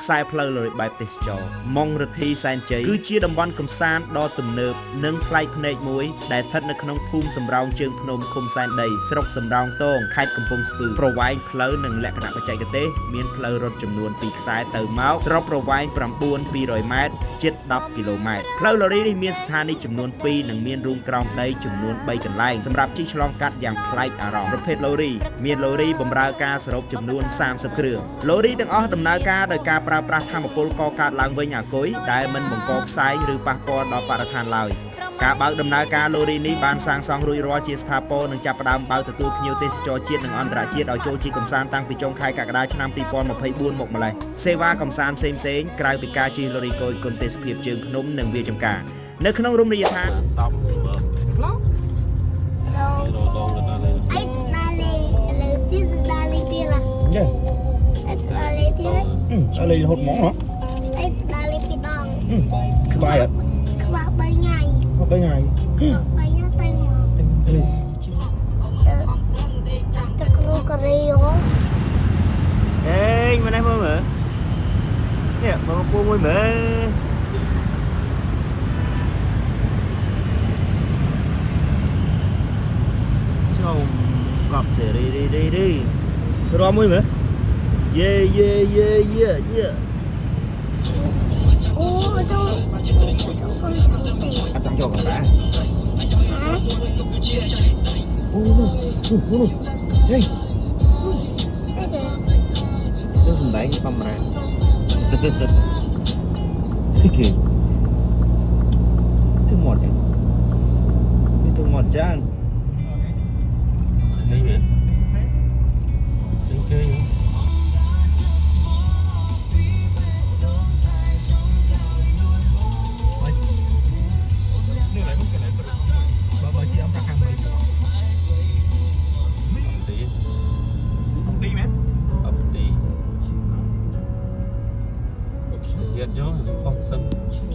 ខ្សែផ្លូវលរីបែបទេសចរម៉ុងរទ្ធីសែនជ័យគឺជាតំបន់កំសាន្តដ៏ទំនើបនិងប្លែកភ្នែកមួយដែលស្ថិតនៅក្នុងភូមិសំរោងជើងភ្នំឃុំសែនដីស្រុកសំរោងទងខេត្តកំពង់ស្ពឺប្រវែងផ្លូវនិងលក្ខណៈបច្ចេកទេសមានផ្លូវរត់ចំនួន2ខ្សែទៅមកសរុបប្រវែង9,200 ម៉ែត្រជិត10 គីឡូម៉ែត្រផ្លូវលរីនេះមានស្ថានីយ៍ចំនួន2និងមានរូងក្រោមដីចំនួន3កន្លែងសម្រាប់ជិះឆ្លងកាត់យ៉ាងប្លែកអារម្មណ៍ប្រភេទលរីមានលរីបម្រើការសរុបចំនួន30គ្រឿងលរីទាំងអស់ដំណើរការដោយការប្រើប្រាស់ថាមពលកកើតឡើងវិញអាគុយដែលមិនបង្កខ្សែឬប៉ះពាល់ដល់បរិស្ថានឡើយការបើកដំណើរការលរីនេះបានសាងសង់រួចរាល់ជាស្ថាពរនិងចាប់ផ្ដើមបើកទទួលភ្ញៀវទេសចរជាតិនិងអន្តរជាតិឲ្យចូលជិះកម្សាន្តតាំងពីចុងខែកក្កដាឆ្នាំ2024មកម្លេះសេវាកម្សាន្តផ្សេងៗក្រៅពីការជិះលរីគយគុណទេសភាពជើងភ្នំនិងវាលចម្ការនៅក្នុងរមណីយដ្ឋានlên hột món hả? Lên phi đòn. Cái bài ạ? Cái bài bay ngày. Bay ngày. Bay nhá tay mà. Chắc luôn cà ri không? Ê, mà đây mơ mở. Nè, mà cô môi mở. Chồng cọp sẽ đi. Rồi môi mở. Yeah. Ủa, trong con thằng tè. Anh tặng cho con đã. Hả? Hey. Đây kìa. Nó dùng đánh cái camera. Thích kìa. Thích ngọt kìa. Thích ngọt chan. Thấy vậy? Thấy chơi không?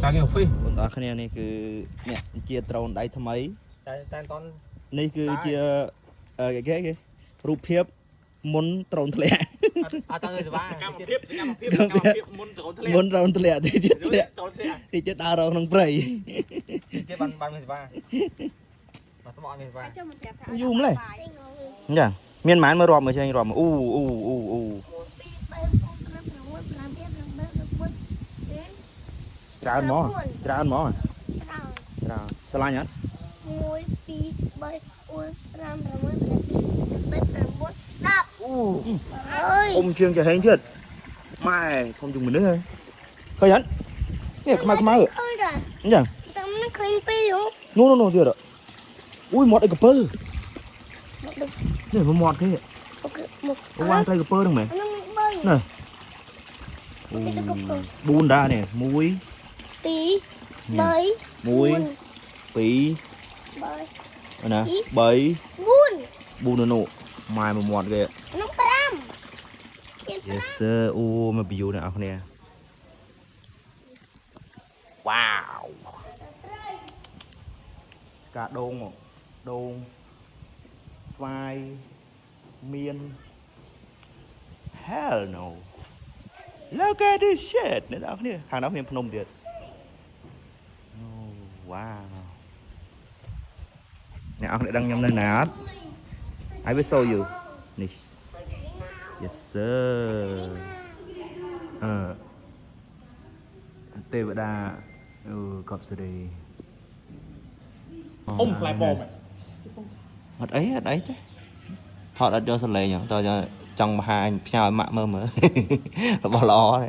Càng nhiều phi. បងប្អូនគ្នានេះគឺអ្នកជាដ្រូនដៃថ្មី តែតន់ នេះគឺជាគេរូបភាពមុនដ្រូនធ្លាក់ អត់តើសេវាកម្មភាពមុនដ្រូនធ្លាក់ មុនដ្រូនធ្លាក់ទីទៀតធ្លាក់ទីទៀតដើររកក្នុងព្រៃ ទៀតបានមានសេវាមកស្មោះមានសេវា យូរម្លេះចាមានម៉ានមើលរាប់មើលចេញរាប់អូ ច្រើនហ្មងច្រើនស្រឡាញ់អត់ 1 2 3 4 5 6 7 8 9 10 អើយ អ៊ំជាងចាហេងទៀតម៉ែធំជាងមនុស្សហើយឃើញអត់នេះខ្មៅ ឃើញតា អញ្ចឹង តាមនេះឃើញពីរហ៎ នោះទៀតអូយមាត់អីកពើនេះមាត់គេ មក វ៉ាងទៅកពើហ្នឹងមែន ហ្នឹង3 ណែ4ដែរនេះ1 2 3 1 2 3 ណា3 4នោះម៉ែមួយមាត់គេ នោះ5 Yes sir អូមក view អ្នកនរគ្នា Wow ការដូងស្វាយមាន Hell no Look at this shit អ្នកនរគ្នាខាងនោះមានភ្នំទៀត Oh wow អ្នកនរគ្នាដឹងខ្ញុំនៅណាអត់ I will show you នេះ Yes sir ទេវតាកប់សេរីអ៊ំផ្លែបមអត់អីទេថតអត់យកសលេងតើចង់បង្ហាញផ្ញើឲ្យម៉ាក់មើលរបស់ល្អទេ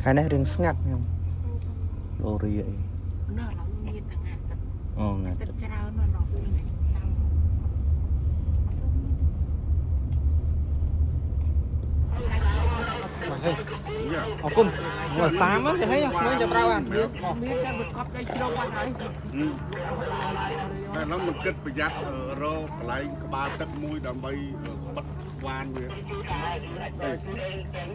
Cái này rừng ngặt không? Lô ri vậy. Ngặt. Cung ngồi xám á, thấy không? Mới chụp đâu à? Miếng cái bịch cọp đây chưa qua thấy. Nó mình kết bây giờ rô lại ba tấc mũi đầm bay វ៉ានវាតទឹកទឹក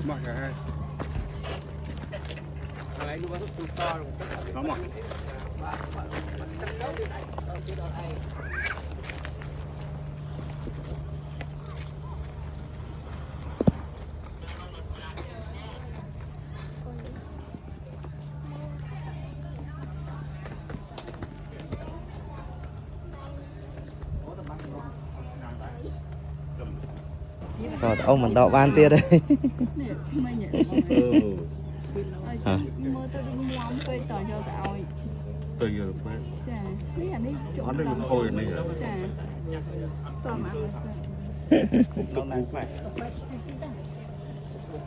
មកហើយ Lại luôn bắt tụt to luôn. Đúng rồi. Rồi ông mình đọ ban tia đây. Hả? Từ giờ phải. Nó đi thôi này.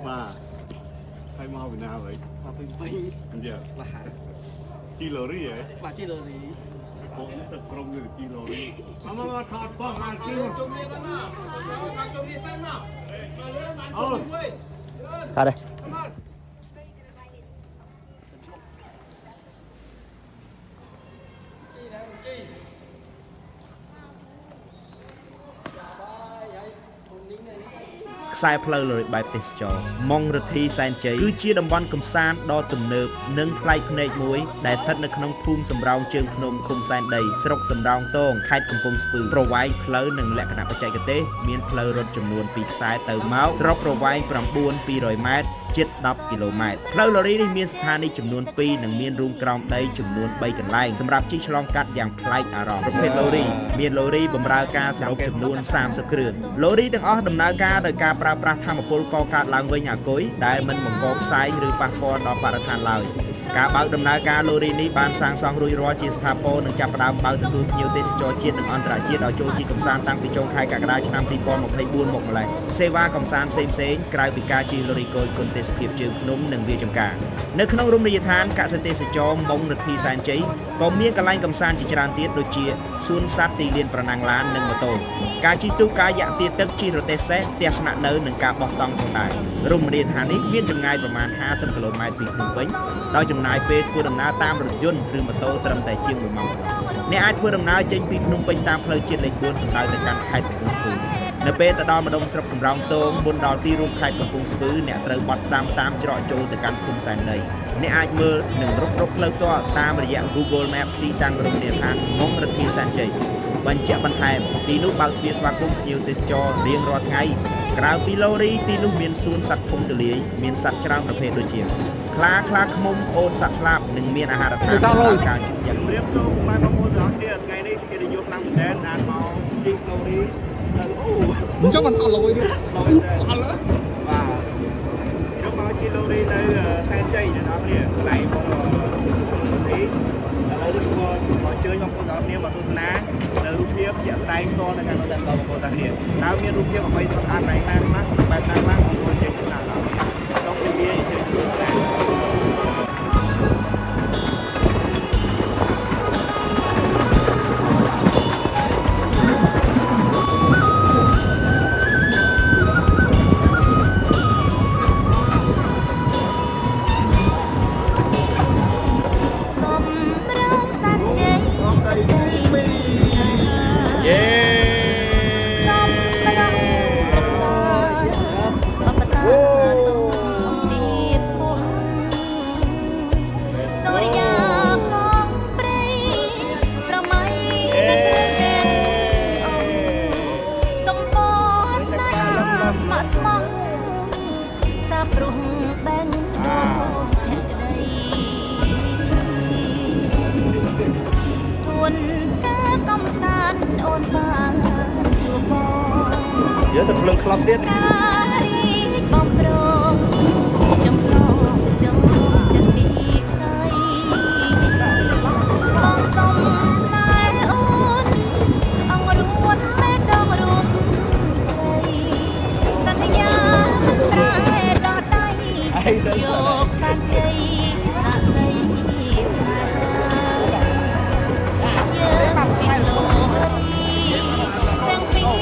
Mà hay mau Việt Nam vậy? Giờ. Chi lô đi vậy? Bà chi lô gì? Cũng tập trung như chi lô đi. Mà thọt bao ngàn kilo. Ra đây. Sai pleu lori bài test cho mong rực thi san chây cứ chia đồng văn cầm san đo tùm nợp nâng play phê muối đại thất nơi khung phum sầm rong chương phnom khum san đầy srok sầm rong tong khai cầm pung spư provide pleu nâng lẹ khả bạch chạy cái tế miền pleu rốt chấm nuôn pi sai từ máu srok provide 9,200 mét 10 km ផ្លូវលរីនេះមានស្ថានីយ៍ចំនួន 2 និងមានរូងក្រោមដីចំនួន 3 កន្លែងសម្រាប់ជិះឆ្លងកាត់យ៉ាងប្លែកអារម្មណ៍ប្រភេទលរីមានលរីបម្រើការសរុបចំនួន 30 គ្រឿងលរីទាំងអស់ដំណើរការដោយការប្រើប្រាស់ថាមពលកកើតឡើងវិញអាគុយដែលមិនបង្កផ្សាយឬប៉ះពាល់ដល់បរិស្ថានឡើយការបើកដំណើរការលរីនេះបានសាងសង់រួចរាល់ជាស្ថាពរនិងចាប់ផ្ដើមបើកទទួលភ្ញៀវទេសចរជាតិនិងអន្តរជាតិឲ្យចូលជិះកម្សាន្តតាំងពីចុងខែកក្កដាឆ្នាំ 2024 មកម្លេះសេវាកម្សាន្តផ្សេងៗក្រៅពីការជិះលរីគយគុណទេសភាពជើងភ្នំនិងវាលចម្ការនៅក្នុងរមណីយដ្ឋានកសិទេសចរមុងរទ្ធីសែនជ័យក៏មានកន្លែងកម្សាន្តជាច្រើនទៀតដូចជាសួនសត្វទីលានប្រណាំងឡាននិងម៉ូតូការជិះទូកកាយៈទាទឹកជិះរទេះសេះផ្ទះស្នាក់នៅនិងការបោះតង់ផងដែររមណីយដ្ឋាននេះមានចម្ងាយប្រមាណ 50 គីឡូម៉ែត្រពីភ្នំពេញដោយចំណាយពេលធ្វើដំណើរតាមរថយន្តឬម៉ូតូត្រឹមតែជាង 1 ម៉ោងអ្នកអាចធ្វើដំណើរចេញពីភ្នំពេញតាមផ្លូវជាតិលេខ 4 សំដៅទៅកាន់ខេត្តកំពង់ស្ពឺនៅពេលទៅដល់ម្ដុំស្រុកសំរោងទងមុនដល់ទីរួមខេត្តកំពង់ស្ពឺអ្នកត្រូវបត់ស្ដាំតាមច្រកចូលទៅកាន់ភូមិសែនដីអ្នកអាចមើលនិងរកផ្លូវផ្ទាល់តាមរយៈ Google Map ទីតាំងរមណីយដ្ឋានមុងរទ្ធីសែនជ័យបញ្ជាក់បន្ថែមទីនោះបើកទ្វារស្វាគមន៍ភ្ញៀវទេសចររៀងរាល់ថ្ងៃក្រៅពីលរីទីនោះមានសួនសត្វធំទូលាយមានសត្វច្រើនប្រភេទដូចជាខ្លាឃ្មុំអូនសត្វស្លាបនិងមានអាហារដ្ឋានដល់ការជួយយ៉ាងនេះសូមបានបងប្អូនទាំងអស់គ្នាថ្ងៃនេះគេនិយមខ្លាំងមែនអានមកជីកលរីទៅអូ ចុះមិនអត់លយទេអត់លើបាទយកមកជីកលរីនៅសែនជ័យអ្នកនរគ្នាកន្លែងបងនេះឥឡូវមកអញ្ជើញបងប្អូនទាំងអស់គ្នាមកទស្សនានៅរូបភាពជាក់ស្ដែងផ្ទាល់នៅខាងនោះតែបងប្អូនទាំងគ្នាតើមានរូបភាពអ្វីសំខាន់ណាខ្លះបែបណាខ្លះបងប្អូនជួយទស្សនាដល់សូមជម្រាបជូនលោកសាយកទៅភ្លើងក្លប់ទៀតបំប្រងចំឡងចំចិត្តពីស្អីបងសុំស្នេហ៍អូនអងរួនមេដងរូបស្រីសន្យាមិនប្រែដល់ដៃយកសានជ័យសាក់ដីស្នេហាយើងជាលោកទាំងពីរ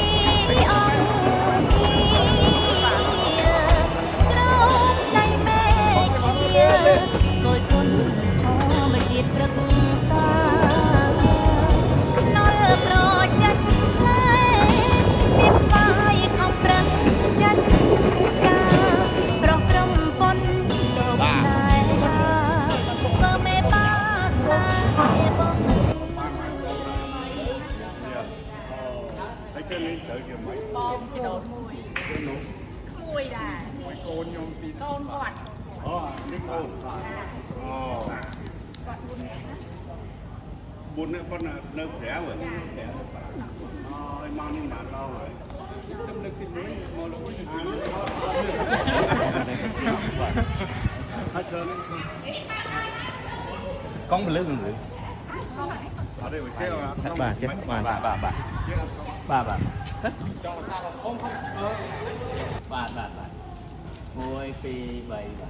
4នាក់ប៉ុន្តែនៅ5ហើយហើយមកនេះមកដល់ហើយហើយធ្វើ con bị lưỡi người អត់ទេវាចេះ បាទចេះបាទ bà môi phi bầy bà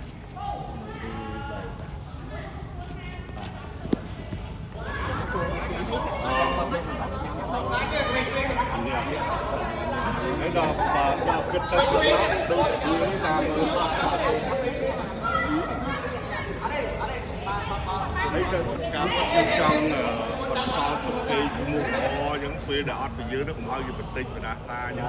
cái đò kết tới đó đôi dưới ra thấy cái cảm giác trong phần sau của cây mua ho những phi đã ở dưới nó cũng hơi bị tinh và đá xa nhưng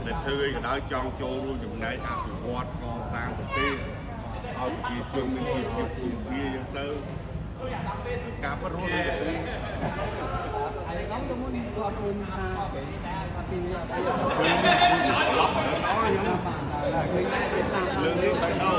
để thư cái đó trong châu luôn dùng này áp dụng quạt con sang một tí ở chỉ chung mình chỉ cùng kia những tư cá bắt rốt đi đó những lương đi tới đâu